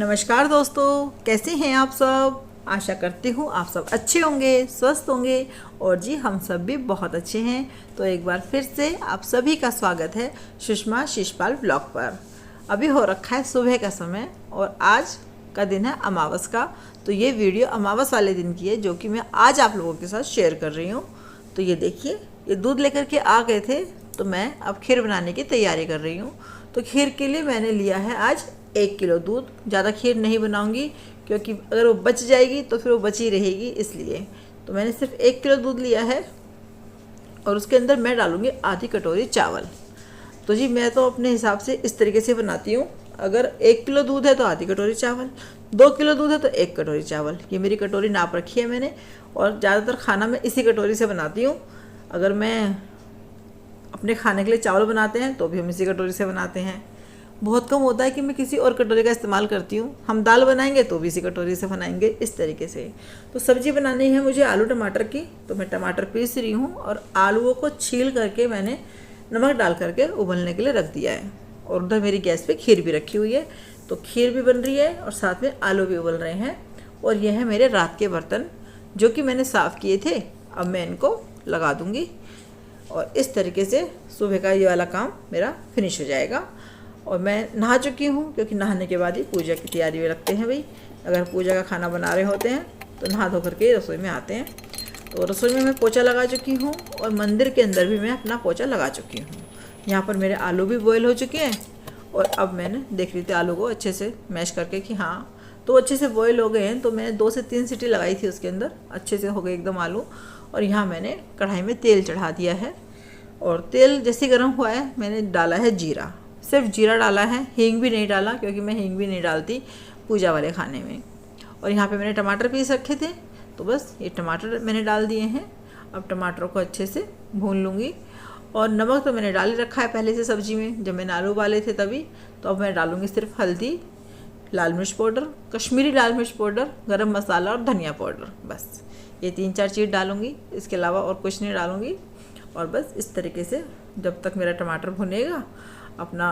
नमस्कार दोस्तों, कैसे हैं आप सब। आशा करती हूँ आप सब अच्छे होंगे, स्वस्थ होंगे और जी हम सब भी बहुत अच्छे हैं। तो एक बार फिर से आप सभी का स्वागत है सुषमा शिषपाल ब्लॉग पर। अभी हो रखा है सुबह का समय और आज का दिन है अमावस का। तो ये वीडियो अमावस वाले दिन की है जो कि मैं आज आप लोगों के साथ शेयर कर रही हूँ। तो ये देखिए, ये दूध लेकर के आ गए थे तो मैं अब खीर बनाने की तैयारी कर रही हूँ। तो खीर के लिए मैंने लिया है आज 1 किलो दूध। ज़्यादा खीर नहीं बनाऊंगी क्योंकि अगर वो बच जाएगी तो फिर वो बची रहेगी, इसलिए तो मैंने सिर्फ 1 किलो दूध लिया है और उसके अंदर मैं डालूंगी आधी कटोरी चावल। तो जी मैं तो अपने हिसाब से इस तरीके से बनाती हूँ। अगर 1 किलो दूध है तो आधी कटोरी चावल, 2 किलो दूध है तो 1 कटोरी चावल। ये मेरी कटोरी नाप रखी है मैंने और ज़्यादातर खाना मैं इसी कटोरी से बनाती हूँ। अगर मैं अपने खाने के लिए चावल बनाते हैं तो भी हम इसी कटोरी से बनाते हैं। बहुत कम होता है कि मैं किसी और कटोरी का इस्तेमाल करती हूँ। हम दाल बनाएंगे तो भी इसी कटोरी से बनाएंगे, इस तरीके से। तो सब्ज़ी बनानी है मुझे आलू टमाटर की, तो मैं टमाटर पीस रही हूँ और आलूओं को छील करके मैंने नमक डाल करके उबलने के लिए रख दिया है। और उधर मेरी गैस पे खीर भी रखी हुई है, तो खीर भी बन रही है और साथ में आलू भी उबल रहे हैं। और यह है मेरे रात के बर्तन जो कि मैंने साफ़ किए थे। अब मैं इनको लगा दूँगी और इस तरीके से सुबह का ये वाला काम मेरा फिनिश हो जाएगा। और मैं नहा चुकी हूँ क्योंकि नहाने के बाद ही पूजा की तैयारी में लगते हैं भाई। अगर पूजा का खाना बना रहे होते हैं तो नहा धो करके रसोई में आते हैं। तो रसोई में मैं पोछा लगा चुकी हूँ और मंदिर के अंदर भी मैं अपना पोछा लगा चुकी हूँ। यहाँ पर मेरे आलू भी बॉयल हो चुके हैं और अब मैंने देख रही थी आलू को अच्छे से मैश करके कि हाँ तो अच्छे से बॉयल हो गए हैं। तो मैंने 2 से 3 सीटी लगाई थी उसके अंदर, अच्छे से हो गए एकदम आलू। और यहाँ मैंने कढ़ाई में तेल चढ़ा दिया है और तेल जैसे गर्म हुआ है मैंने डाला है जीरा। सिर्फ जीरा डाला है, हींग भी नहीं डाला क्योंकि मैं हींग भी नहीं डालती पूजा वाले खाने में। और यहाँ पे मैंने टमाटर पीस रखे थे तो बस ये टमाटर मैंने डाल दिए हैं। अब टमाटरों को अच्छे से भून लूँगी। और नमक तो मैंने डाल ही रखा है पहले से सब्जी में, जब मैंने आलू उबाले थे तभी। तो अब मैं डालूँगी सिर्फ हल्दी, लाल मिर्च पाउडर, कश्मीरी लाल मिर्च पाउडर, गरम मसाला और धनिया पाउडर। बस ये 3-4 चीज़ डालूँगी, इसके अलावा और कुछ नहीं डालूँगी। और बस इस तरीके से जब तक मेरा टमाटर भुनेगा, अपना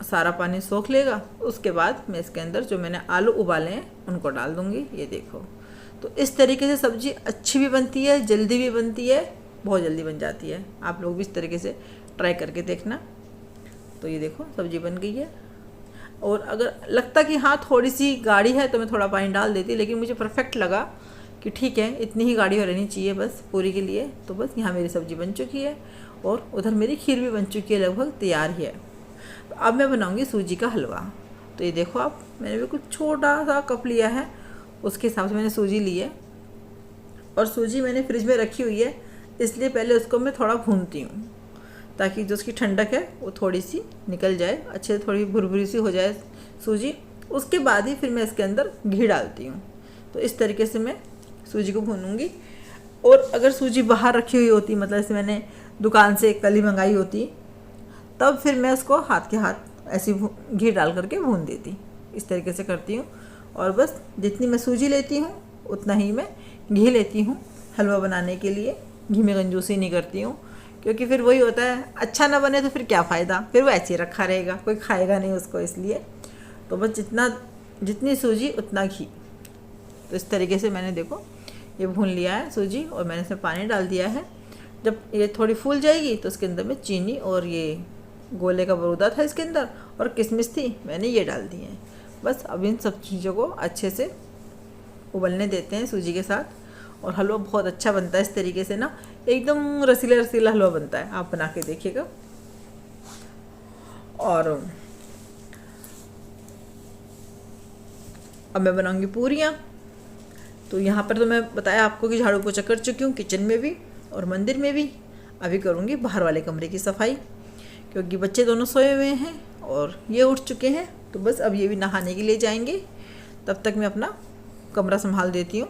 सारा पानी सोख लेगा, उसके बाद मैं इसके अंदर जो मैंने आलू उबाले हैं उनको डाल दूँगी। ये देखो, तो इस तरीके से सब्ज़ी अच्छी भी बनती है, जल्दी भी बनती है, बहुत जल्दी बन जाती है। आप लोग भी इस तरीके से ट्राई करके देखना। तो ये देखो सब्ज़ी बन गई है। और अगर लगता कि हाँ थोड़ी सी गाढ़ी है तो मैं थोड़ा पानी डाल देती, लेकिन मुझे परफेक्ट लगा कि ठीक है इतनी ही गाढ़ी हो रहनी चाहिए बस पूरी के लिए। तो बस यहाँ मेरी सब्ज़ी बन चुकी है और उधर मेरी खीर भी बन चुकी है, लगभग तैयार ही है। तो अब मैं बनाऊंगी सूजी का हलवा। तो ये देखो आप, मैंने भी कुछ छोटा सा कप लिया है, उसके हिसाब से मैंने सूजी ली है। और सूजी मैंने फ्रिज में रखी हुई है, इसलिए पहले उसको मैं थोड़ा भूनती हूँ ताकि जो उसकी ठंडक है वो थोड़ी सी निकल जाए, अच्छे से थोड़ी भुरभुरी सी हो जाए सूजी। उसके बाद ही फिर मैं इसके अंदर घी डालती हूँ। तो इस तरीके से मैं सूजी को भूनूंगी। और अगर सूजी बाहर रखी हुई होती, मतलब जैसे मैंने दुकान से कल ही मंगाई होती, तब फिर मैं उसको हाथ के हाथ ऐसे घी डाल करके भून देती। इस तरीके से करती हूँ। और बस जितनी मैं सूजी लेती हूँ उतना ही मैं घी लेती हूँ हलवा बनाने के लिए। घी में कंजूसी नहीं करती हूँ क्योंकि फिर वही होता है, अच्छा ना बने तो फिर क्या फ़ायदा, फिर वो ऐसे ही रखा रहेगा, कोई खाएगा नहीं उसको। इसलिए तो बस जितनी सूजी उतना घी। तो इस तरीके से मैंने देखो ये भून लिया है सूजी और मैंने इसमें पानी डाल दिया है। जब ये थोड़ी फूल जाएगी तो उसके अंदर में चीनी और ये गोले का बरूदा था इसके अंदर और किशमिश थी, मैंने ये डाल दी है। बस अब इन सब चीज़ों को अच्छे से उबलने देते हैं सूजी के साथ। और हलवा बहुत अच्छा बनता है इस तरीके से ना, एकदम रसीला रसीला हलवा बनता है, आप बना के देखिएगा। और अब मैं बनाऊंगी पूरियाँ। तो यहाँ पर तो मैं बताया आपको कि झाड़ू पोछा कर चुकी हूँ किचन में भी और मंदिर में भी। अभी करूँगी बाहर वाले कमरे की सफाई क्योंकि बच्चे दोनों सोए हुए हैं और ये उठ चुके हैं। तो बस अब ये भी नहाने के लिए जाएंगे, तब तक मैं अपना कमरा संभाल देती हूँ,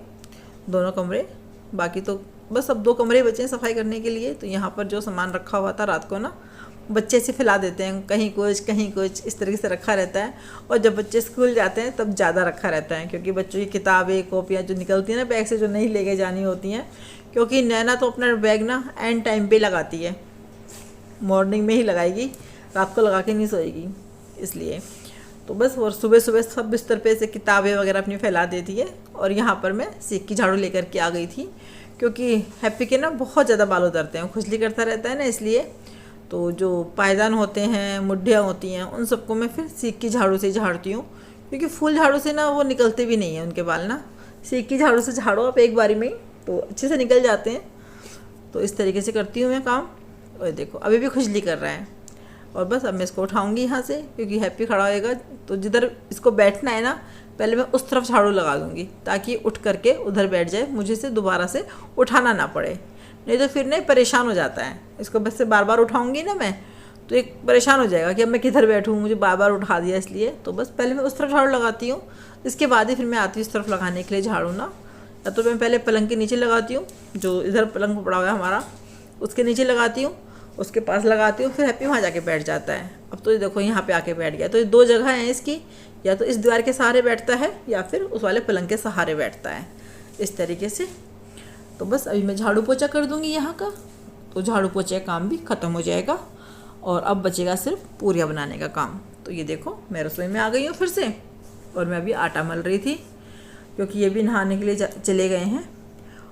दोनों कमरे। बाकी तो बस अब 2 कमरे बचे हैं सफाई करने के लिए। तो यहाँ पर जो सामान रखा हुआ था रात को ना, बच्चे ऐसे फैला देते हैं, कहीं कुछ इस तरीके से रखा रहता है। और जब बच्चे स्कूल जाते हैं तब ज़्यादा रखा रहता है क्योंकि बच्चों की किताबें कॉपियाँ जो निकलती हैं ना बैग से, जो नहीं लेके जानी होती हैं, क्योंकि नैना तो अपना बैग ना एंड टाइम पे लगाती है, मॉर्निंग में ही लगाएगी, रात को लगा के नहीं सोएगी इसलिए। तो बस और सुबह सुबह सब बिस्तर पे से किताबें वगैरह अपनी फैला देती है। और यहाँ पर मैं सीख की झाड़ू लेकर के आ गई थी, क्योंकि हैप्पी के ना बहुत ज़्यादा बाल उतरते हैं, खुजली करता रहता है ना, इसलिए तो जो पायदान होते हैं, मुड्ढियाँ होती हैं, उन सबको मैं फिर सीख की झाड़ू से झाड़ती हूँ, क्योंकि फूल झाड़ू से ना वो निकलते भी नहीं हैं उनके बाल ना। सीख की झाड़ू से झाड़ो आप एक बारी में ही तो अच्छे से निकल जाते हैं। तो इस तरीके से करती हूँ मैं काम। और देखो अभी भी खुजली कर रहा है। और बस अब मैं इसको उठाऊंगी यहाँ से, क्योंकि हैप्पी खड़ा होएगा तो जिधर इसको बैठना है ना, पहले मैं उस तरफ झाड़ू लगा दूंगी ताकि उठ करके उधर बैठ जाए, मुझे से दोबारा से उठाना ना पड़े, नहीं तो फिर नहीं परेशान हो जाता है। इसको बस से बार बार उठाऊंगी ना मैं, तो एक परेशान हो जाएगा कि अब मैं किधर बैठूँ, मुझे बार बार उठा दिया इसलिए। तो बस पहले मैं उस तरफ झाड़ू लगाती हूँ, इसके बाद ही फिर मैं आती हूँ इस तरफ लगाने के लिए झाड़ू ना। या तो मैं पहले पलंग के नीचे लगाती हूँ, जो इधर पलंग पड़ा हुआ है हमारा, उसके नीचे लगाती हूँ, उसके पास लगाती हूँ, फिर हैप्पी वहाँ जाके बैठ जाता है। अब तो ये देखो यहाँ पे आके बैठ गया। तो ये दो जगह हैं इसकी, या तो इस दीवार के सहारे बैठता है या फिर उस वाले पलंग के सहारे बैठता है, इस तरीके से। तो बस अभी मैं झाड़ू पोछा कर दूँगी यहाँ का, तो झाड़ू पोछे का काम भी ख़त्म हो जाएगा और अब बचेगा सिर्फ पूरियाँ बनाने का काम। तो ये देखो मैं रसोई में आ गई हूँ फिर से, और मैं अभी आटा मल रही थी, क्योंकि ये भी नहाने के लिए चले गए हैं।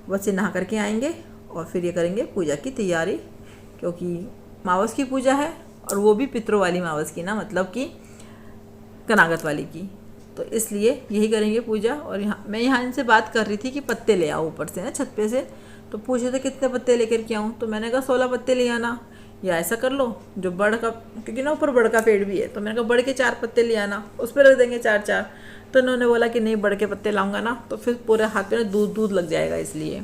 बस ये नहा करके आएंगे और फिर ये करेंगे पूजा की तैयारी, क्योंकि मावस की पूजा है, और वो भी पितरों वाली मावस की ना, मतलब कि कनागत वाली की। तो इसलिए यही करेंगे पूजा। और मैं यहाँ इनसे बात कर रही थी कि पत्ते ले आओ ऊपर से ना, छत पे से। तो पूछे थे कितने पत्ते लेकर के आऊँ, तो मैंने कहा 16 पत्ते ले आना, या ऐसा कर लो जो बड़ का, क्योंकि ना ऊपर बड़ का पेड़ भी है, तो मैंने कहा बड़ के 4 पत्ते ले आना, उस पर रख देंगे 4-4। तो उन्होंने बोला कि नहीं, बड़ के पत्ते लाऊंगा ना तो फिर पूरे हाथ पे ना दूध लग जाएगा, इसलिए।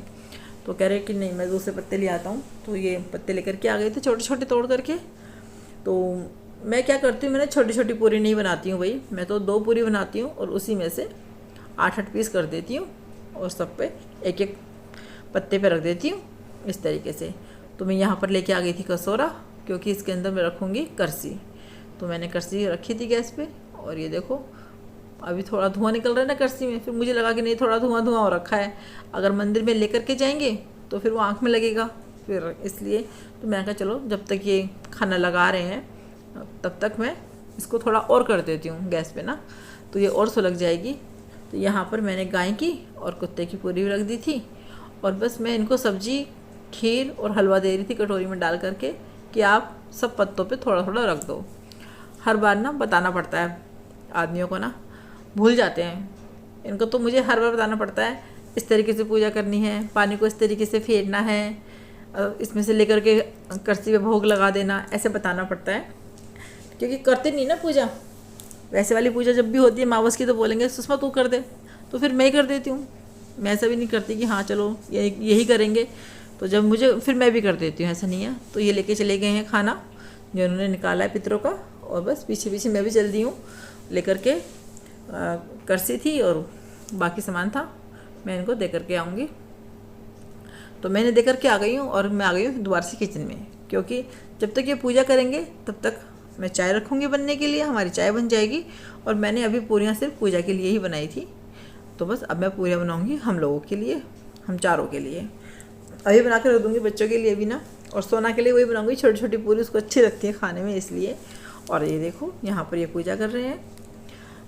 तो कह रहे कि नहीं, मैं दूसरे पत्ते ले आता हूँ। तो ये पत्ते लेकर के आ गए थे छोटे छोटे तोड़ करके। तो मैं क्या करती हूँ, मैंने छोटी छोटी पूरी नहीं बनाती हूँ भाई, मैं तो 2 पूरी बनाती हूँ और उसी में से 8-8 पीस कर देती हूँ, और सब पे एक एक पत्ते पे रख देती हूँ, इस तरीके से। तो मैं यहाँ पर लेके आ गई थी कटोरा, क्योंकि इसके अंदर मैं रखूँगी करसी। तो मैंने करसी रखी थी गैस पे, और ये देखो अभी थोड़ा धुआं निकल रहा है ना करसी में। फिर मुझे लगा कि नहीं, थोड़ा धुआं हो रखा है, अगर मंदिर में लेकर के जाएंगे तो फिर वो आँख में लगेगा, फिर इसलिए। तो मैंने कहा चलो जब तक ये खाना लगा रहे हैं तब तक मैं इसको थोड़ा और कर देती हूँ गैस पे ना, तो ये और सुलग जाएगी। तो यहाँ पर मैंने गाय की और कुत्ते की पूरी रख दी थी, और बस मैं इनको सब्जी, खीर और हलवा दे रही थी कटोरी में डाल करके कि आप सब पत्तों पे थोड़ा थोड़ा रख दो। हर बार ना बताना पड़ता है आदमियों को ना, भूल जाते हैं इनको, तो मुझे हर बार बताना पड़ता है इस तरीके से पूजा करनी है, पानी को इस तरीके से फेरना है, इसमें से लेकर के करसी पे भोग लगा देना, ऐसे बताना पड़ता है, क्योंकि करते नहीं ना पूजा। वैसे वाली पूजा जब भी होती है मावस की तो बोलेंगे सुषमा तू कर दे, तो फिर मैं ही कर देती हूँ। मैं ऐसा भी नहीं करती कि हाँ चलो यही करेंगे, तो जब मुझे फिर मैं भी कर देती हूँ, ऐसा नहीं है। तो ये लेके चले गए हैं खाना जो उन्होंने निकाला है पितरों का, और बस पीछे पीछे मैं भी चल दी हूँ लेकर के। करसी थी और बाकी सामान था, मैं इनको दे करके आऊँगी। तो मैंने दे करके आ गई हूँ, और मैं आ गई हूँ दोबारा से किचन में, क्योंकि जब तक ये पूजा करेंगे तब तक मैं चाय रखूँगी बनने के लिए, हमारी चाय बन जाएगी। और मैंने अभी पूरियाँ सिर्फ पूजा के लिए ही बनाई थी, तो बस अब मैं पूरियाँ बनाऊँगी हम लोगों के लिए, हम चारों के लिए। अभी बना कर रख दूँगी बच्चों के लिए भी ना, और सोना के लिए वही बनाऊँगी छोटी छोटी पूरी, उसको अच्छी लगती है खाने में, इसलिए। और ये देखो यहाँ पर ये पूजा कर रहे हैं,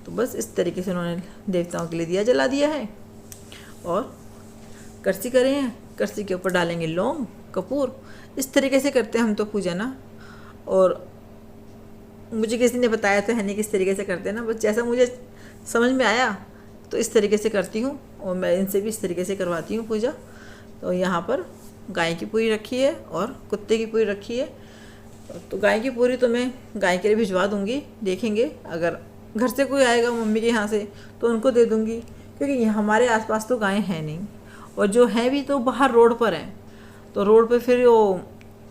तो बस इस तरीके से उन्होंने देवताओं के लिए दिया जला दिया है, और करसी करे हैं, करसी के ऊपर डालेंगे लौंग कपूर, इस तरीके से करते हैं हम तो पूजा ना। और मुझे किसी ने बताया तो है नहीं किस तरीके से करते हैं ना, बस जैसा मुझे समझ में आया तो इस तरीके से करती हूँ, और मैं इनसे भी इस तरीके से करवाती हूँ पूजा। तो यहाँ पर गाय की पूरी रखी है और कुत्ते की पूरी रखी है। तो गाय की पूरी तो मैं गाय के लिए भिजवा दूँगी, देखेंगे अगर घर से कोई आएगा मम्मी के यहाँ से तो उनको दे दूँगी, क्योंकि हमारे आसपास तो गायें हैं नहीं, और जो हैं भी तो बाहर रोड पर हैं, तो रोड पर फिर वो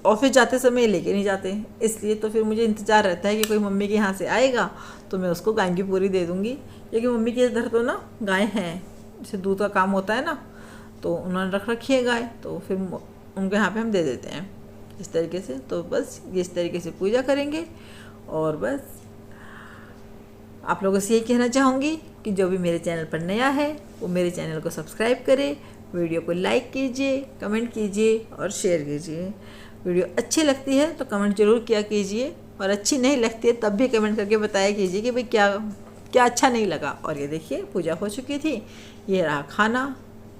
ऑफिस जाते समय लेके नहीं जाते, इसलिए तो फिर मुझे इंतज़ार रहता है कि कोई मम्मी के यहाँ से आएगा तो मैं उसको गाय की पूरी दे दूँगी। क्योंकि मम्मी के इधर तो ना गाय हैं, जैसे दूध का काम होता है ना, तो उन्होंने रख रखी है गाय, तो फिर उनके यहाँ पे हम दे देते हैं इस तरीके से। तो बस ये इस तरीके से पूजा करेंगे। और बस आप लोगों से यही कहना चाहूँगी कि जो भी मेरे चैनल पर नया है वो मेरे चैनल को सब्सक्राइब करे, वीडियो को लाइक कीजिए, कमेंट कीजिए और शेयर कीजिए। वीडियो अच्छी लगती है तो कमेंट ज़रूर किया कीजिए, और अच्छी नहीं लगती है तब भी कमेंट करके बताया कीजिए कि भाई क्या क्या अच्छा नहीं लगा। और ये देखिए पूजा हो चुकी थी, ये रहा खाना,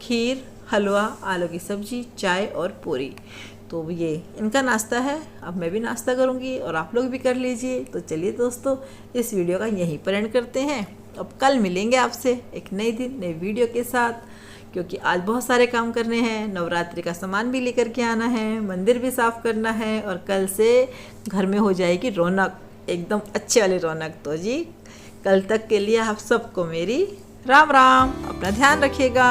खीर, हलवा, आलू की सब्जी, चाय और पूरी। तो ये इनका नाश्ता है। अब मैं भी नाश्ता करूँगी और आप लोग भी कर लीजिए। तो चलिए दोस्तों, इस वीडियो का यहीं पर एंड करते हैं। अब कल मिलेंगे आपसे एक नई दिन नई वीडियो के साथ, क्योंकि आज बहुत सारे काम करने हैं। नवरात्रि का सामान भी लेकर के आना है, मंदिर भी साफ़ करना है और कल से घर में हो जाएगी रौनक, एकदम अच्छे वाली रौनक। तो जी कल तक के लिए आप सबको मेरी राम राम। अपना ध्यान रखिएगा।